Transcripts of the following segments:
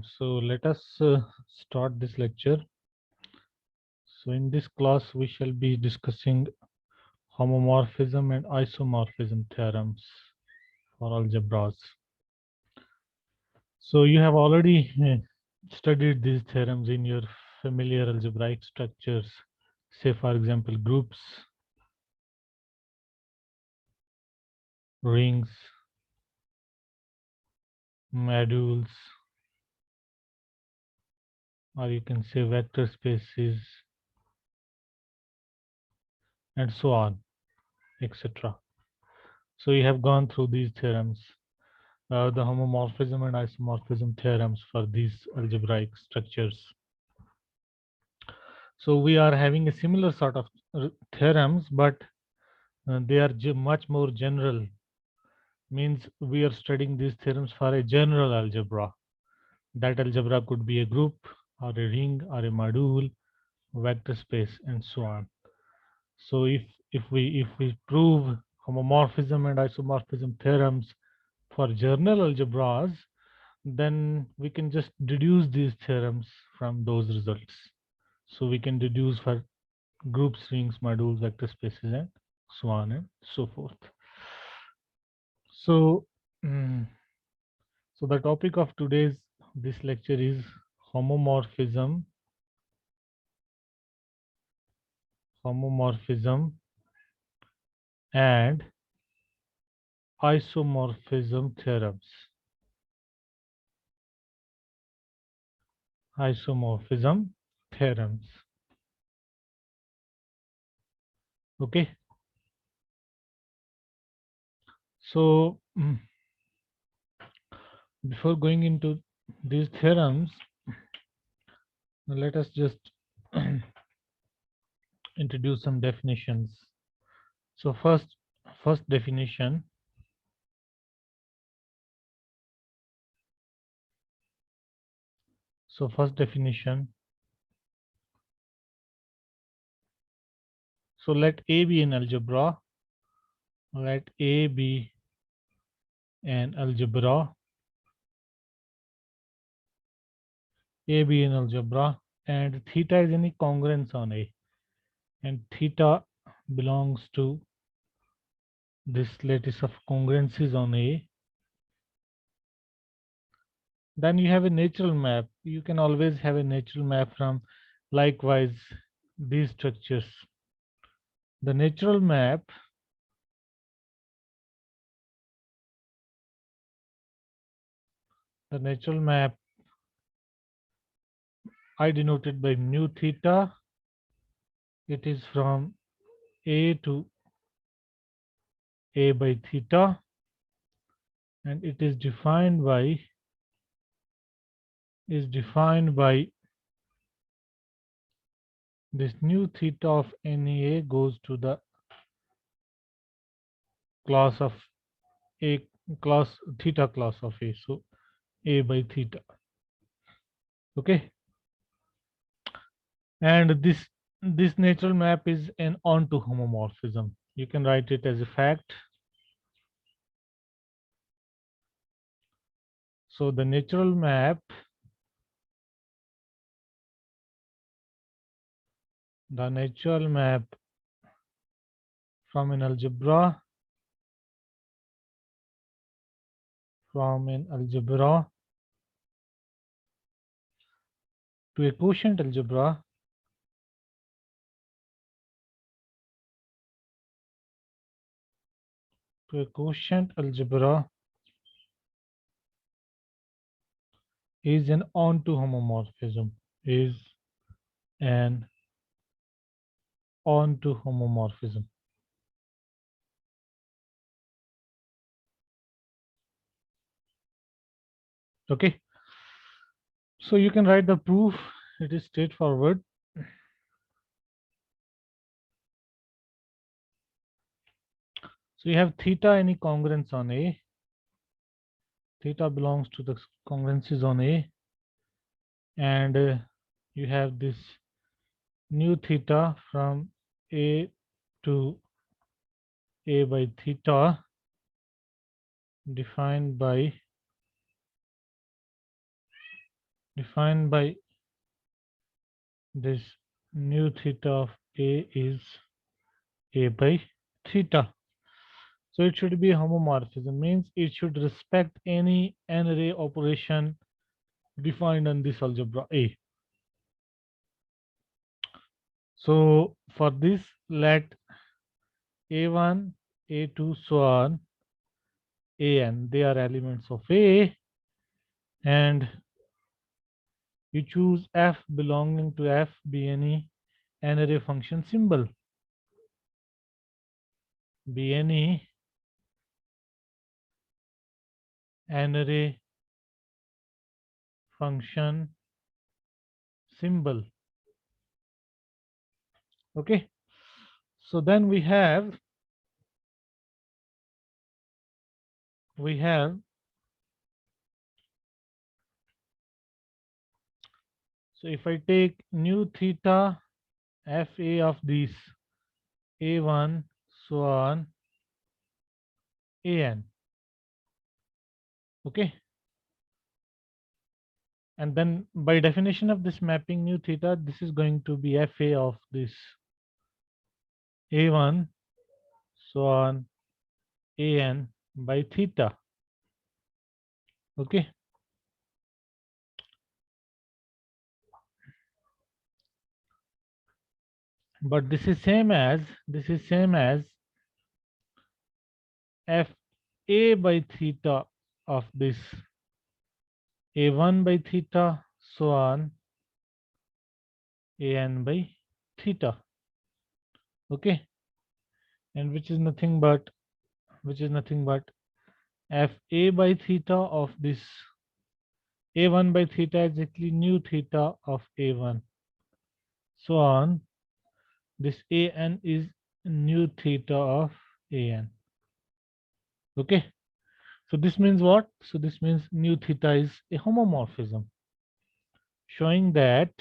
So let us start this lecture. So in this class we shall be discussing homomorphism and isomorphism theorems for algebras. So you have already studied these theorems in your familiar algebraic structures, say for example groups, rings, modules, or you can say vector spaces, and so on, etc. So you have gone through these theorems, the homomorphism and isomorphism theorems for these algebraic structures. So we are having a similar sort of theorems, but they are much more general. Means we are studying these theorems for a general algebra. That algebra could be a group or a ring or a module, vector space, and so on. So if we prove homomorphism and isomorphism theorems for general algebras, then we can just deduce these theorems from those results. So we can deduce for groups, rings, modules, vector spaces, and so on and so forth. So, so the topic of today's this lecture is homomorphism, and isomorphism theorems. Isomorphism theorems. Okay. So before going into these theorems, let us just introduce some definitions. So first definition. So first definition. So let A be an algebra. Let A be an algebra. A be an algebra, and theta is any congruence on A, and theta belongs to this lattice of congruences on A. Then you have a natural map. You can always have a natural map from likewise these structures. The natural map I denoted by mu theta. It is from A to A by theta, and it is defined by this nu theta of NA goes to the class of A, class theta class of A, so A by theta. Okay, and this natural map is an onto homomorphism. You can write it as a fact. So the natural map from an algebra to a quotient algebra is an onto homomorphism. Okay, so you can write the proof. It is straightforward. So you have theta any congruence on A. Theta belongs to the congruences on A, and you have this nu theta from A to A by theta defined by defined by this nu theta of A is A by theta. So it should be homomorphism, means it should respect any n-ray operation defined on this algebra A. So for this, let A1, A2, so on, An, they are elements of A, and you choose f belonging to f be any n-array function symbol, be any n-array function symbol. Okay, so then we have so if I take nu theta fa of these a1 so on an, okay, and then by definition of this mapping nu theta, this is going to be fa of this a1 so on an by theta. Okay, but this is same as fa by theta of this a1 by theta so on an by theta. Okay, and which is nothing but fa by theta of this a1 by theta exactly nu theta of a1 so on this an is nu theta of an. Okay, so this means what? So this means nu theta is a homomorphism, showing that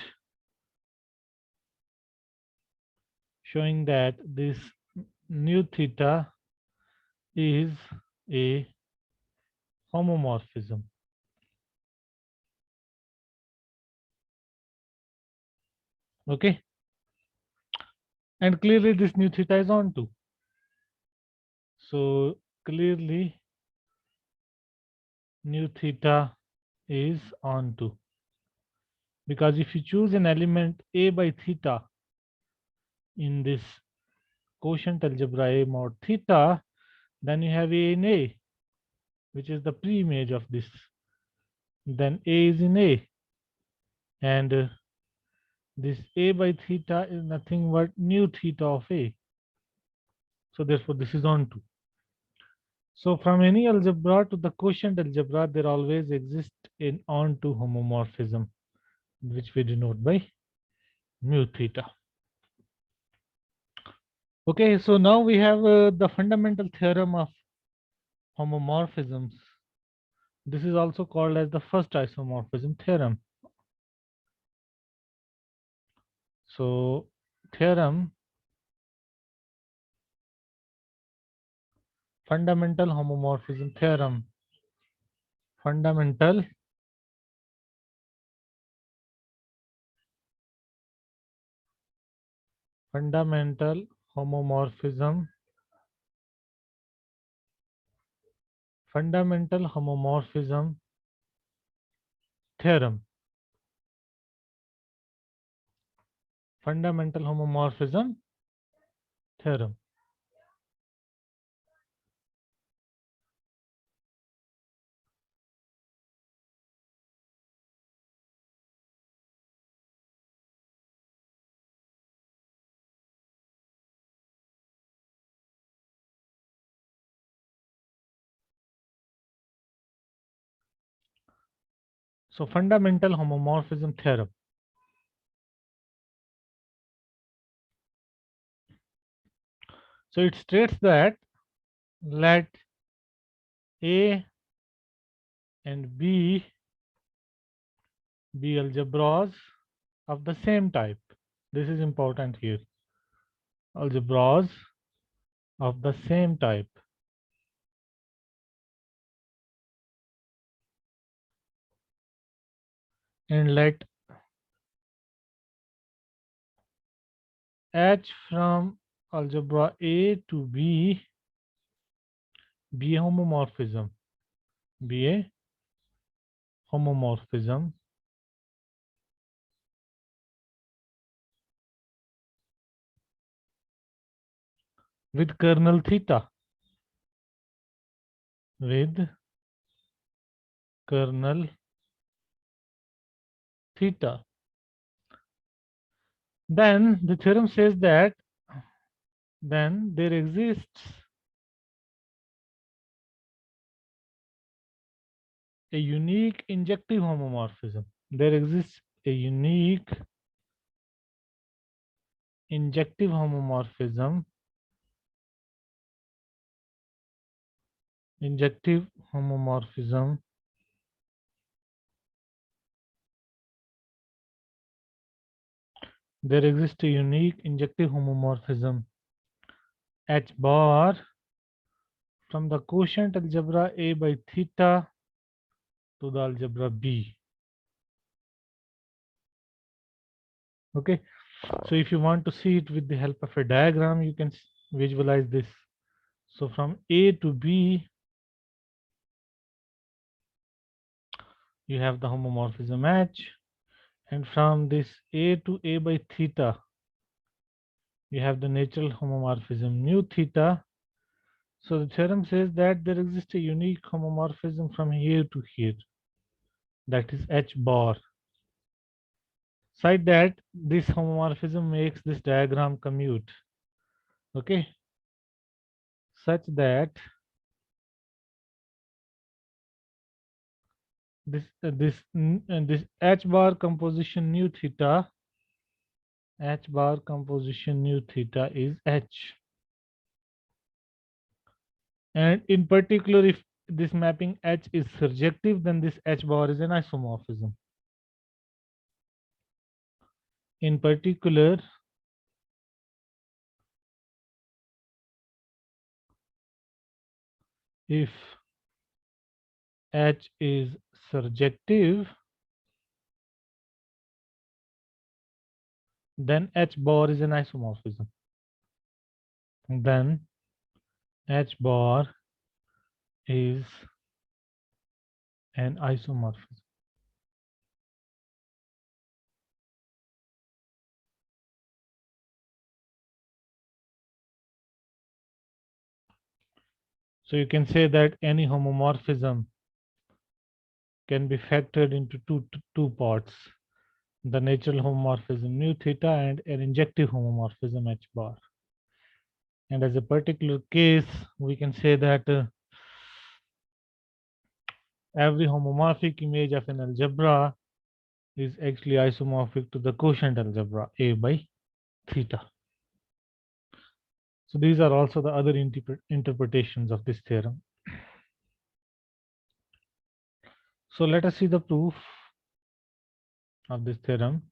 this nu theta is a homomorphism. Okay, and clearly this nu theta is onto. So clearly nu theta is onto, because if you choose an element a by theta in this quotient algebra A mod theta, then you have a in A, which is the pre-image of this. Then A is in A, and this A by theta is nothing but nu theta of A. So therefore, this is onto. So from any algebra to the quotient algebra, there always exists an onto homomorphism, which we denote by mu theta. Okay, so now we have the fundamental theorem of homomorphisms. This is also called as the first isomorphism theorem. So theorem, fundamental homomorphism theorem, fundamental homomorphism, theorem, fundamental homomorphism theorem. So fundamental homomorphism theorem. So it states that let A and B be algebras of the same type. This is important here. Algebras of the same type. and let H from algebra A to be a homomorphism, be a homomorphism with kernel theta, with kernel theta. Then the theorem says that then there exists a unique injective homomorphism. There exists a unique injective homomorphism, injective homomorphism there exists a unique injective homomorphism H bar from the quotient algebra A by theta to the algebra B. Okay, so if you want to see it with the help of a diagram, you can visualize this. So from A to B, you have the homomorphism H, and from this A to A by theta, you have the natural homomorphism mu theta. So the theorem says that there exists a unique homomorphism from here to here, that is H bar. Such that this homomorphism makes this diagram commute. Okay, such that this H bar composition nu theta, H bar composition nu theta is H. And in particular, if this mapping H is surjective, then this H bar is an isomorphism. In particular, if H is surjective, then H bar is an isomorphism. Then H bar is an isomorphism. So you can say that any homomorphism can be factored into two parts, the natural homomorphism mu theta and an injective homomorphism H bar. And as a particular case, we can say that every homomorphic image of an algebra is actually isomorphic to the quotient algebra A by theta. So these are also the other interpretations of this theorem. So let us see the proof of this theorem.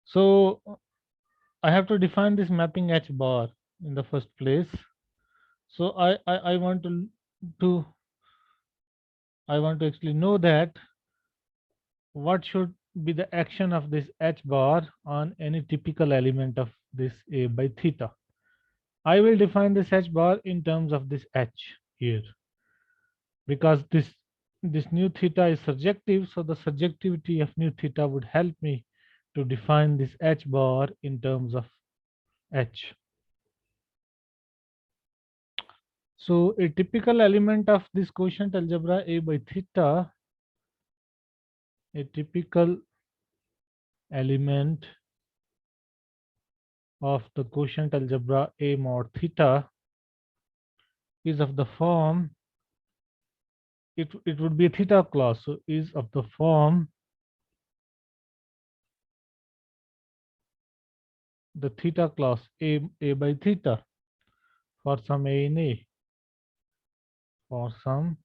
So I have to define this mapping H bar in the first place. So I want to actually know that what should be the action of this H bar on any typical element of this A by theta. I will define this H bar in terms of this H here, because this nu theta is surjective, so the surjectivity of nu theta would help me to define this H bar in terms of H. So a typical element of this quotient algebra A by theta, a typical element of the quotient algebra A mod theta is of the form, it would be a theta clause, so is of the form the theta clause A by theta for some A in A, for some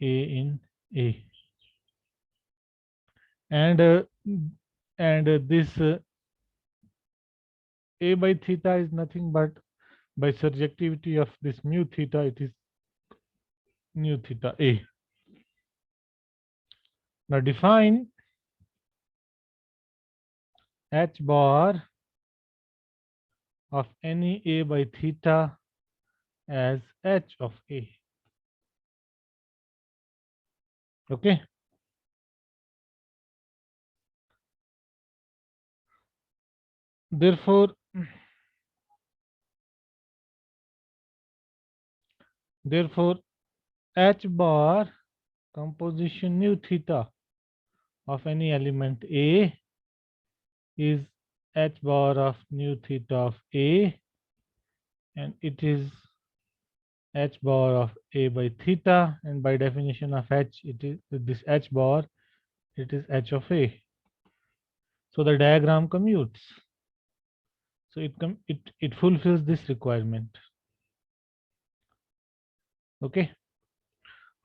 A in A. And this A by theta is nothing but by surjectivity of this mu theta, it is nu theta A. Now define h bar of any A by theta as h of A. Okay. Therefore, h bar composition nu theta of any element A is h bar of nu theta of A, and it is h bar of A by theta, and by definition of h, it is this h bar, it is h of A. So the diagram commutes. So it fulfills this requirement. Okay.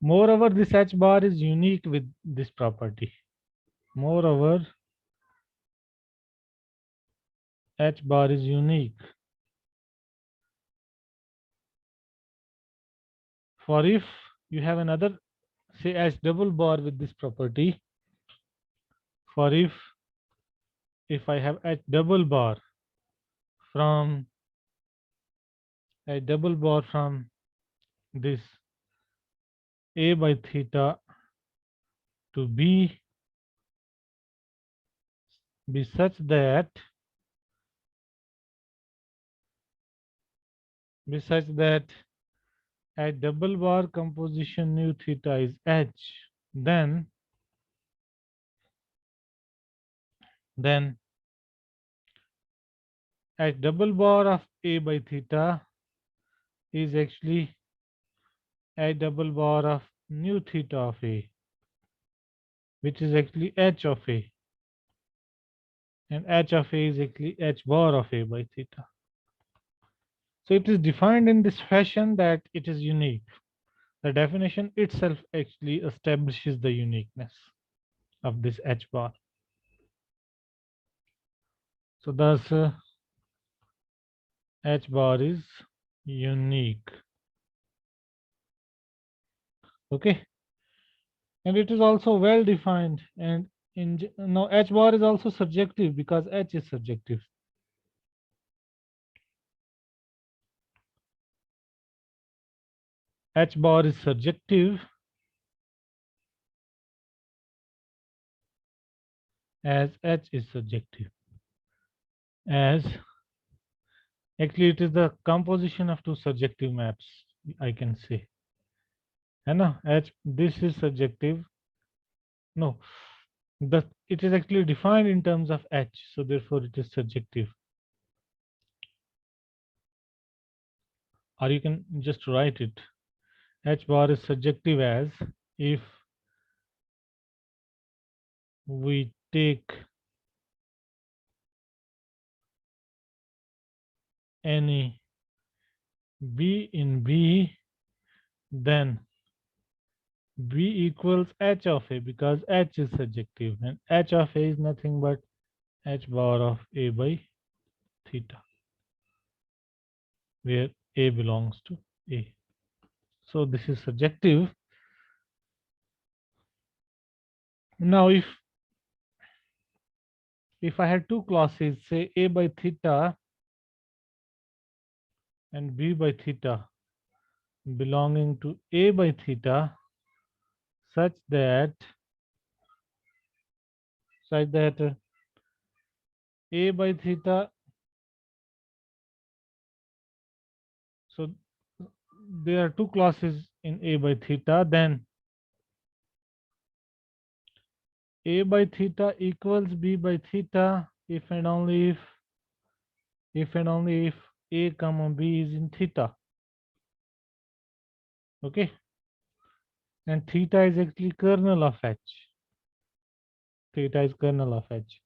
Moreover, this h bar is unique with this property. Moreover, h bar is unique. For if you have another, say h double bar with this property, for if I have h double bar from this A by theta to be such that at double bar composition nu theta is h, then at double bar of A by theta is actually at double bar of nu theta of A, which is actually h of A, and h of A is actually h bar of A by theta. So it is defined in this fashion that it is unique. The definition itself actually establishes the uniqueness of this h bar. So thus h bar is unique. Okay, and it is also well defined, and now h bar is also subjective because h is subjective. H bar is subjective as h is subjective, as actually it is the composition of two subjective maps, I can say. And h, this is subjective. No, it is actually defined in terms of h, so therefore it is subjective. Or you can just write it. H bar is subjective as if we take any B in B, then B equals H of A because H is subjective, and H of A is nothing but H bar of A by theta, where A belongs to A. So this is subjective. Now if I had two clauses, say A by theta and B by theta belonging to A by theta, such that A by theta, so there are two clauses in A by theta, then A by theta equals B by theta if and only if A comma B is in theta. Okay, and theta is actually kernel of H. Theta is kernel of H.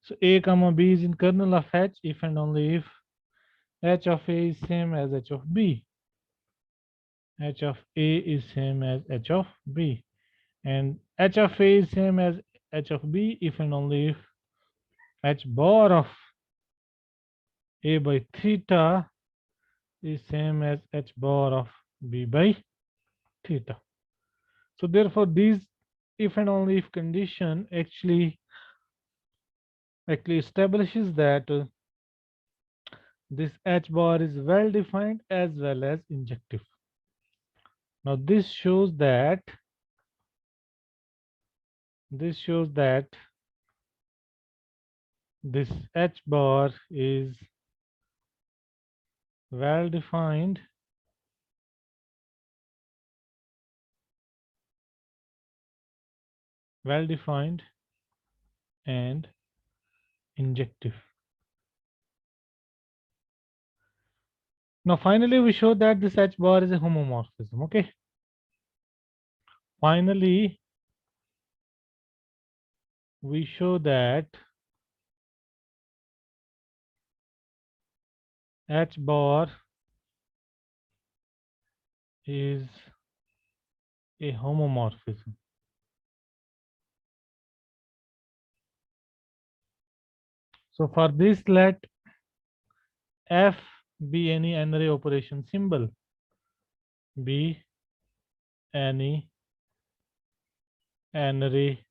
So A comma B is in kernel of H if and only if H of A is same as H of B. H of A is same as H of B, and H of A is same as H of B if and only if H bar of A by theta is same as H bar of B by theta. So therefore, these if and only if condition actually establishes that this H bar is well defined as well as injective. Now this shows that this H bar is well defined and injective. Now finally we show that this H bar is a homomorphism. Okay. Finally we show that H bar is a homomorphism. So for this, let F be any n-ray operation symbol, be any n-ray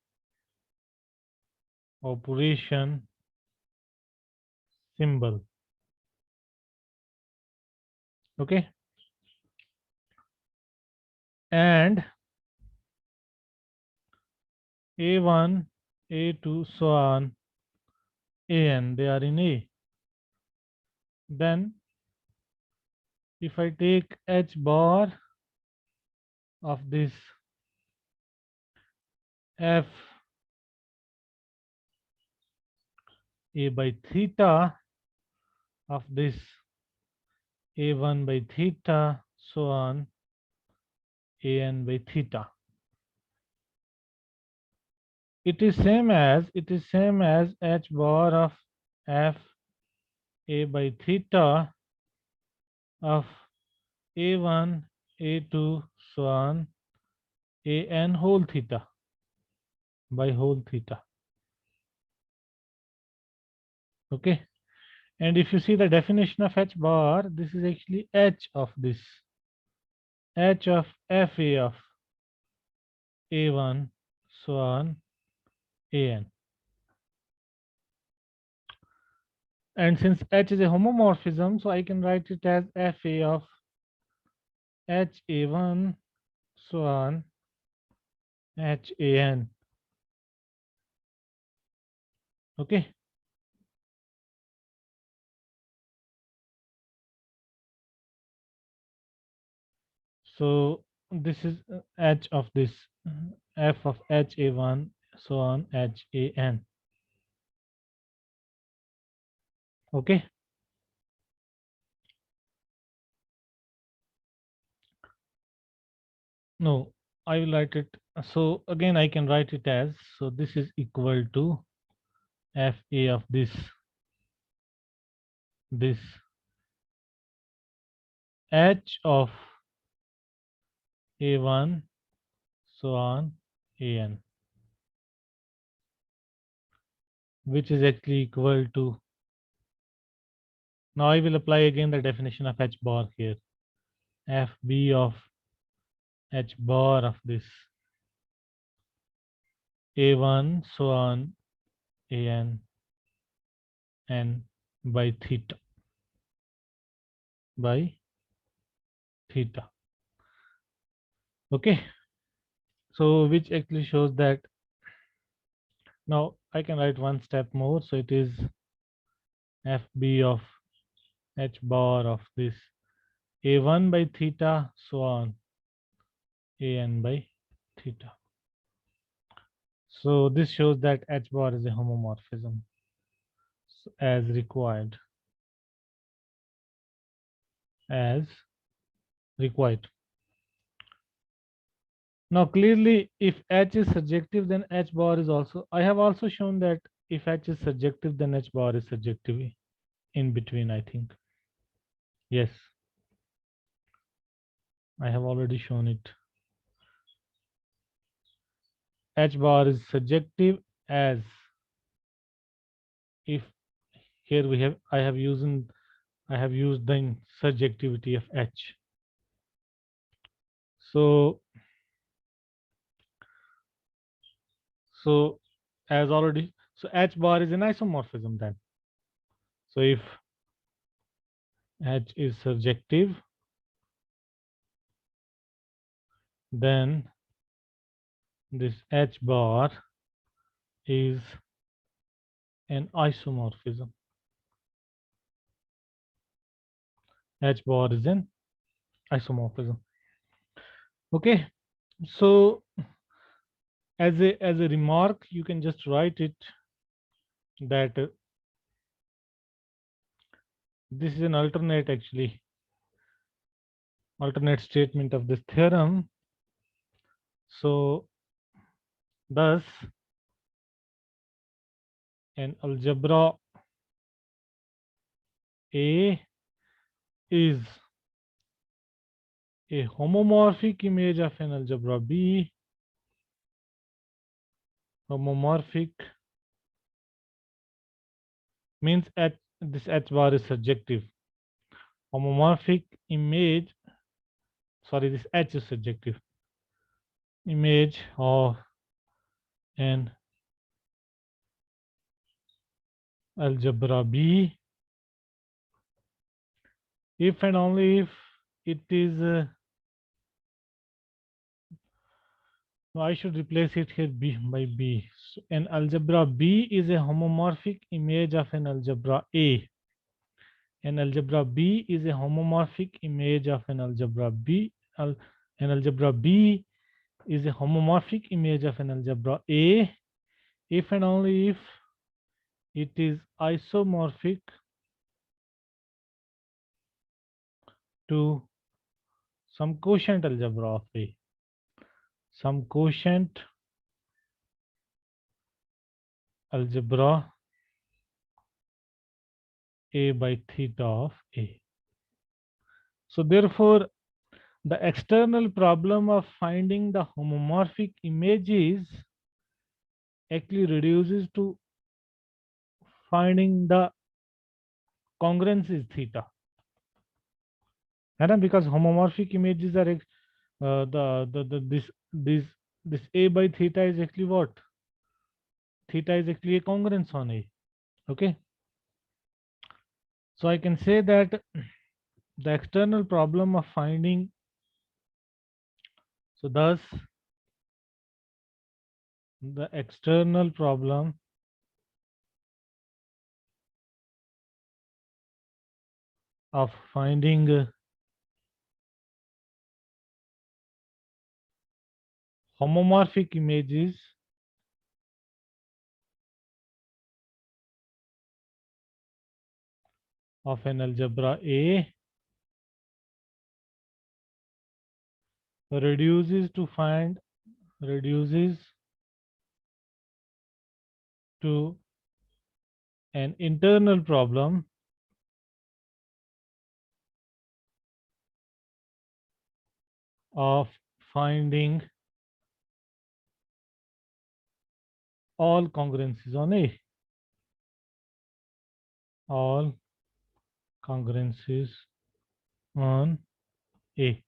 operation symbol. Okay. And A1, A2, so on, AN, they are in A. Then if I take H bar of this F A by theta of this A1 by theta, so on, AN by theta. It is same as H bar of F A by theta of A1, A2, so on, AN whole theta by whole theta. Okay. And if you see the definition of H bar, this is actually H of this, H of FA of A1, so on, AN. And since H is a homomorphism, so I can write it as FA of HA1, so on, HAN. Okay. So this is H of this F of HA1, so on, HAN. Okay. No, I will write it. So again, I can write it as, so this is equal to FA of this H of A1, so on, AN, which is actually equal to, now I will apply again the definition of H bar here, FB of H bar of this A1, so on, AN, and by theta, okay. So which actually shows that, now I can write one step more, so it is FB of H bar of this A1 by theta, so on, AN by theta. So this shows that H bar is a homomorphism as required. Now clearly, if H is surjective, then H bar is also, I have also shown that if H is surjective, then H bar is surjective in between, I think. Yes, I have already shown it. H bar is surjective as, if here we have, I have used the surjectivity of H. So So as already, so H bar is an isomorphism then. So if H is surjective, then this H bar is an isomorphism. H bar is an isomorphism. Okay, so as a remark, you can just write it that this is an alternate statement of this theorem. So thus an algebra A is a homomorphic image of an algebra B. Homomorphic means this H bar is surjective. Homomorphic image, sorry, this H is surjective. Image of an algebra B if and only if it is no, I should replace it here B by B. So an algebra B is a homomorphic image of an algebra A. An algebra B is a homomorphic image of an algebra B. An algebra B is a homomorphic image of an algebra A if and only if it is isomorphic to some quotient algebra of A. Some quotient algebra A by theta of A. So therefore, the external problem of finding the homomorphic images actually reduces to finding the congruences theta. And because homomorphic images are this A by theta is actually what? Theta is actually a congruence on A. Okay. So I can say that the external problem of finding, so thus the external problem of finding homomorphic images of an algebra A reduces to an internal problem of finding all congruences on A. All congruences on A.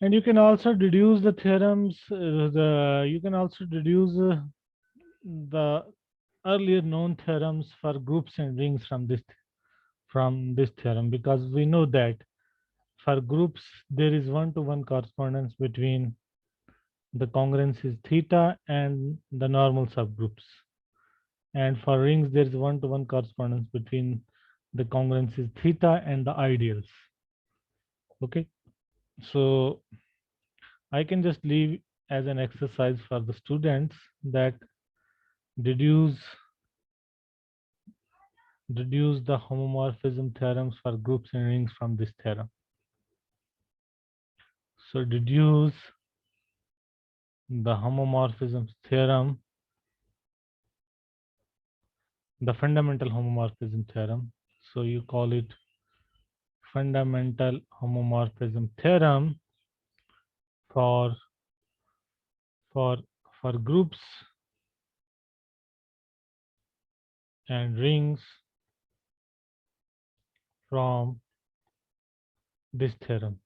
And you can also deduce the theorems, you can also deduce the earlier known theorems for groups and rings from this theorem, because we know that for groups there is one-to-one correspondence between the congruences theta and the normal subgroups, and for rings there is one-to-one correspondence between the congruences theta and the ideals. Okay, so I can just leave as an exercise for the students that deduce the homomorphism theorems for groups and rings from this theorem. So deduce the homomorphism theorem, the fundamental homomorphism theorem. So you call it fundamental homomorphism theorem for for for groups and rings from this theorem.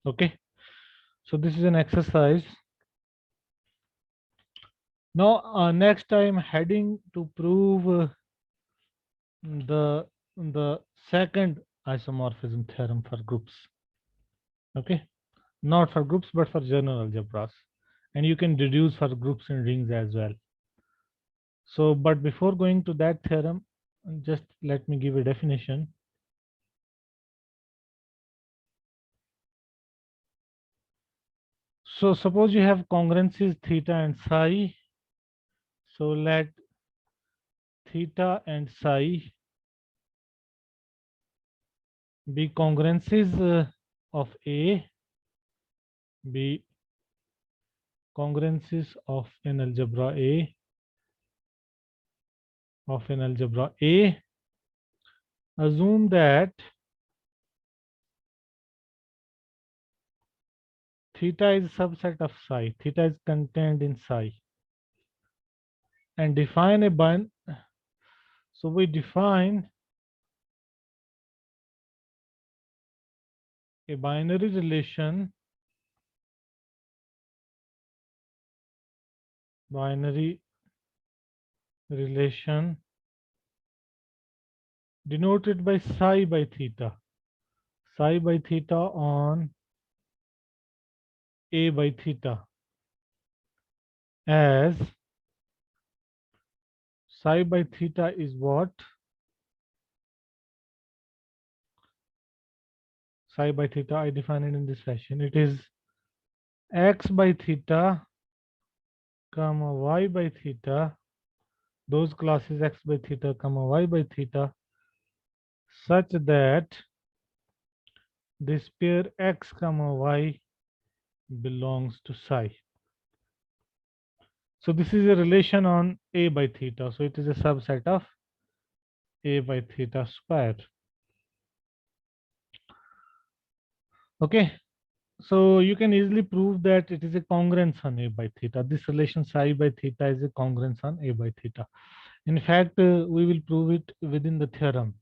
Okay, so this is an exercise. Now next I'm heading to prove the the second isomorphism theorem for groups. Okay, not for groups but for general algebras, and you can deduce for groups and rings as well. So but before going to that theorem, just let me give a definition. So suppose you have congruencies theta and psi. So let theta and psi be congruencies of A, be congruencies of an algebra A, Assume that theta is a subset of psi, theta is contained in psi, and define a bind. So we define a binary relation, denoted by psi by theta on A by theta, as psi by theta is what? Psi by theta, I define it in this fashion. It is x by theta comma y by theta, those classes x by theta comma y by theta, such that this pair x comma y belongs to psi. So this is a relation on A by theta. So it is a subset of A by theta square. Okay. So you can easily prove that it is a congruence on A by theta. This relation psi by theta is a congruence on A by theta. In fact, we will prove it within the theorem.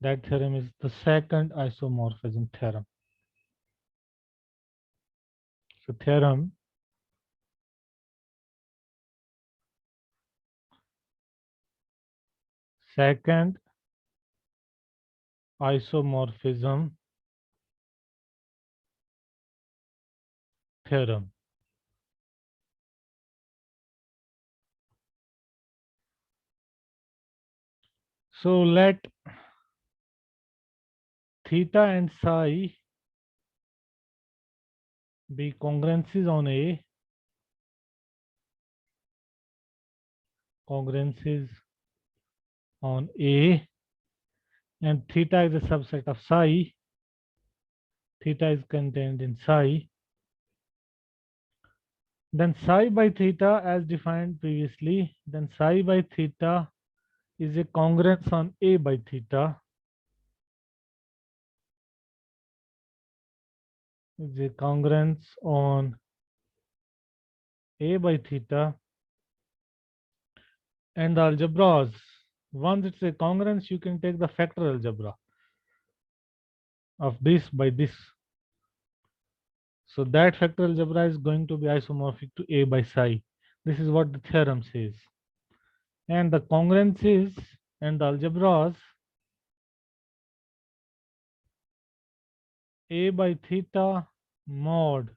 That theorem is the second isomorphism theorem. So theorem second isomorphism theorem. So let theta and psi be congruencies on A, and theta is a subset of psi. Theta is contained in psi. Then psi by theta, as defined previously, then psi by theta is a congruence on A by theta. Is a congruence on A by theta, and the algebras. Once it's a congruence, you can take the factor algebra of this by this. So that factor algebra is going to be isomorphic to A by psi. This is what the theorem says. And the congruences and the algebras A by theta mod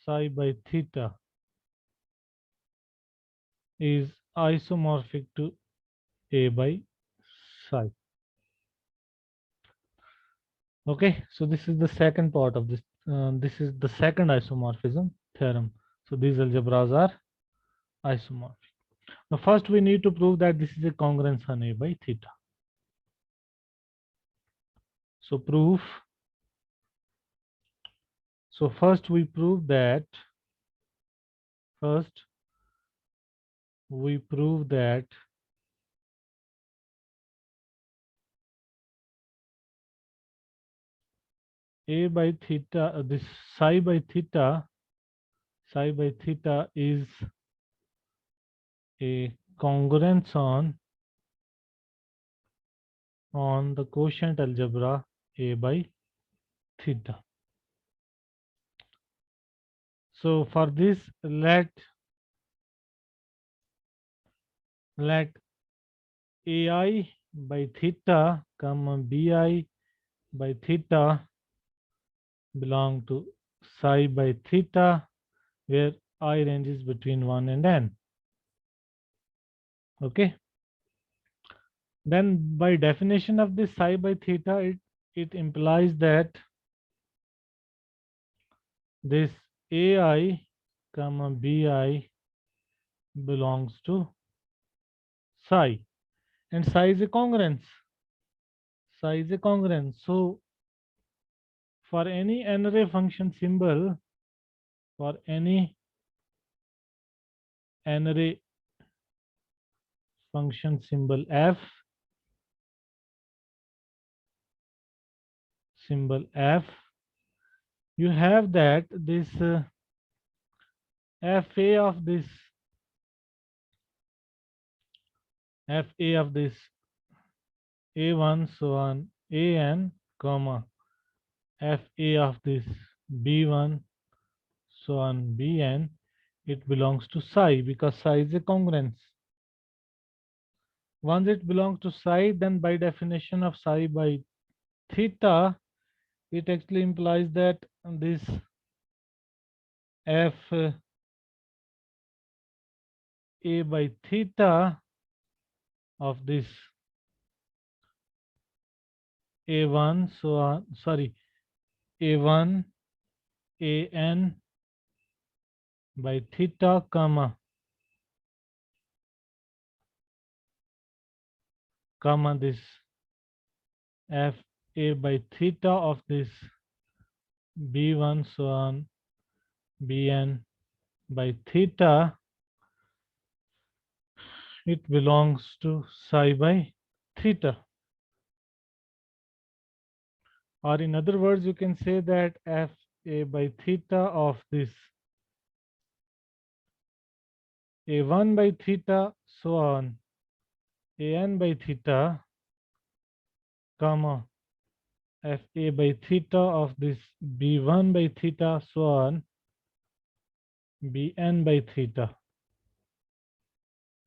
psi by theta is isomorphic to A by psi. Okay, so this is the second part of this. This is the second isomorphism theorem. So these algebras are isomorphic. Now first we need to prove that this is a congruence on A by theta. So proof. So first we prove that A by theta, this psi by theta is a congruence on the quotient algebra A by theta. So for this, let AI by theta comma BI by theta belong to psi by theta, where I ranges between 1 and n. Okay. Then by definition of this psi by theta, it implies that this AI comma BI belongs to psi, and psi is a congruence. Psi is a congruence. So for any n-array function symbol, for any n-array function symbol f, you have that this fa of this a1 so on an comma fa of this b1 so on bn, it belongs to psi because psi is a congruence. Once it belongs to psi, then by definition of psi by theta, it actually implies that this f a by theta of this a1 so on, sorry, a1 an by theta comma this f a by theta of this b1 so on bn by theta, it belongs to psi by theta. Or in other words, you can say that f a by theta of this a1 by theta so on an by theta comma f a by theta of this b1 by theta so on bn by theta.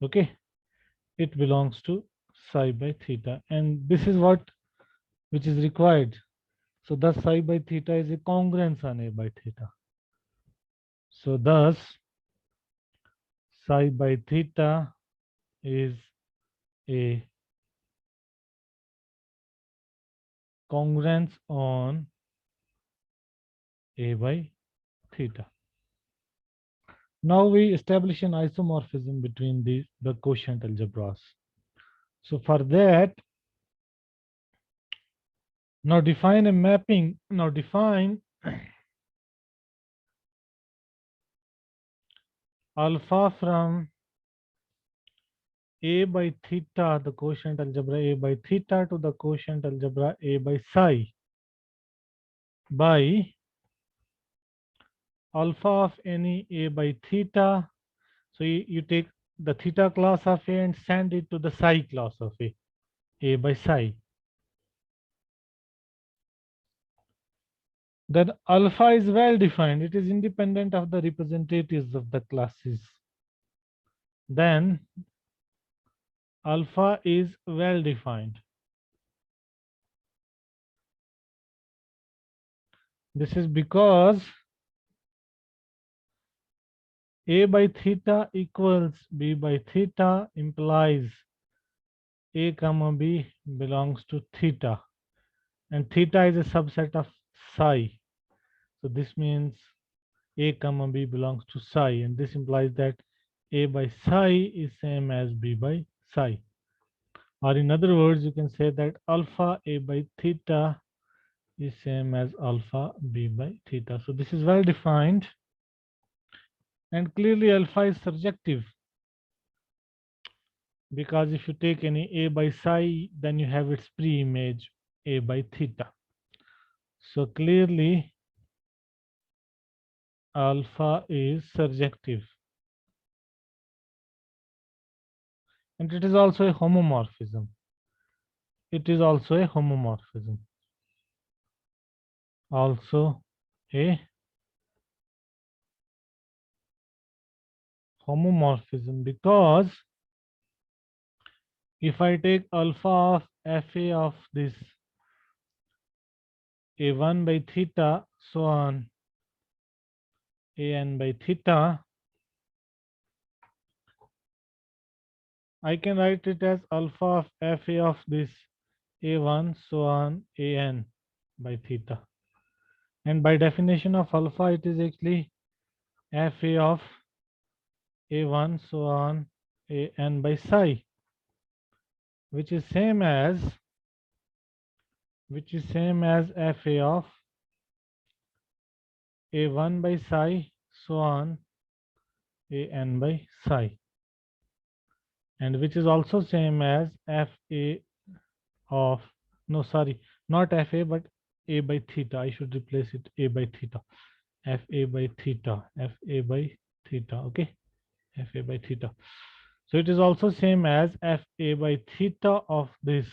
Okay, it belongs to psi by theta, and this is what which is required. So thus psi by theta is a congruence on a by theta. So thus psi by theta is a congruence on a by theta. Now we establish an isomorphism between the quotient algebras. So for that, now define a mapping. Now define alpha from a by theta, the quotient algebra a by theta, to the quotient algebra a by psi by alpha of any a by theta. So you take the theta class of a and send it to the psi class of a by psi. Then alpha is well defined. It is independent of the representatives of the classes. Then alpha is well defined. This is because a by theta equals b by theta implies a comma b belongs to theta, and theta is a subset of psi. So this means a comma b belongs to psi, and this implies that a by psi is same as b by psi. Or in other words, you can say that alpha a by theta is same as alpha b by theta. So this is well defined, and clearly alpha is surjective, because if you take any a by psi, then you have its pre-image a by theta. So clearly alpha is surjective, and it is also a homomorphism. It is also a homomorphism. also a homomorphism, because if I take alpha of fa of this a1 by theta, so on an by theta, I can write it as alpha of fa of this a1, so on an by theta. And by definition of alpha, it is actually fa of a1, so on an by psi, which is same as fa of a1 by psi, so on an by psi, and which is also same as fa of, no sorry, not fa but a by theta. I should replace it a by theta, fa by theta, fa by theta. Okay, fa by theta. So it is also same as fa by theta of this.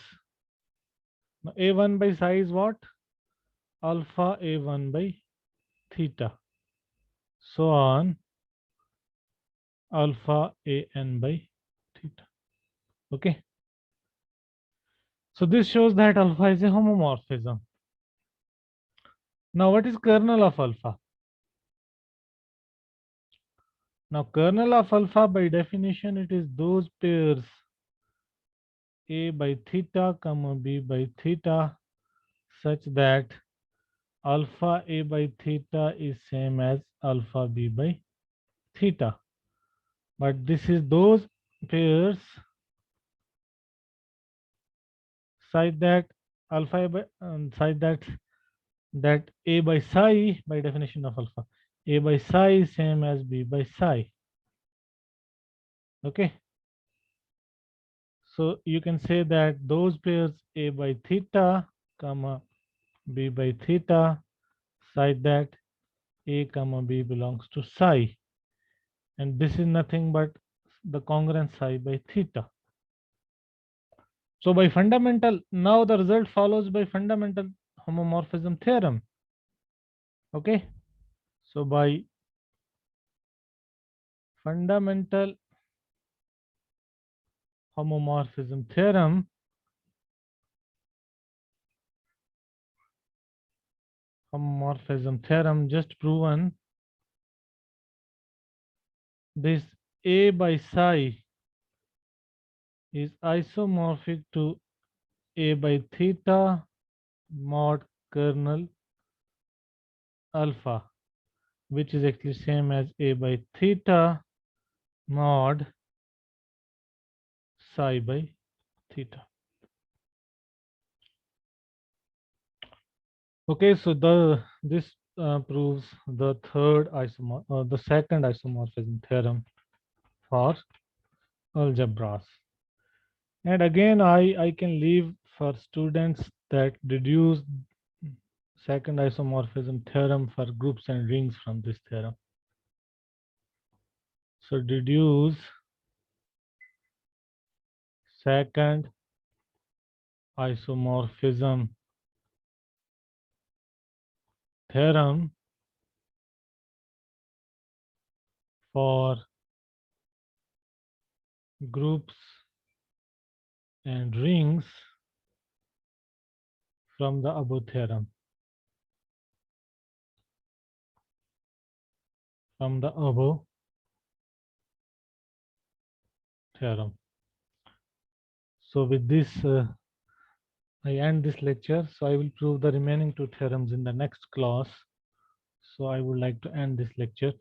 Now a1 by psi is what? Alpha a1 by theta, so on alpha an by theta. Okay, so this shows that alpha is a homomorphism. Now what is kernel of alpha? Now kernel of alpha, by definition, it is those pairs a by theta comma b by theta such that alpha a by theta is same as alpha b by theta. But this is those pairs such that alpha a by such that a by psi, by definition of alpha, a by psi is same as b by psi. Okay, so you can say that those pairs a by theta comma b by theta such that a comma b belongs to psi, and this is nothing but the congruent psi by theta. So by fundamental, now the result follows by fundamental homomorphism theorem. Okay, so by fundamental homomorphism theorem, just proven, this a by psi is isomorphic to a by theta mod kernel alpha, which is actually same as a by theta mod psi by theta. Okay, so this proves the second isomorphism theorem for algebras. And again, I can leave for students that deduce second isomorphism theorem for groups and rings from this theorem. So deduce second isomorphism theorem for groups and rings from the above theorem. From the above theorem. So with this, I end this lecture. So I will prove the remaining two theorems in the next class. So I would like to end this lecture.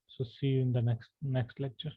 So see you in the next lecture.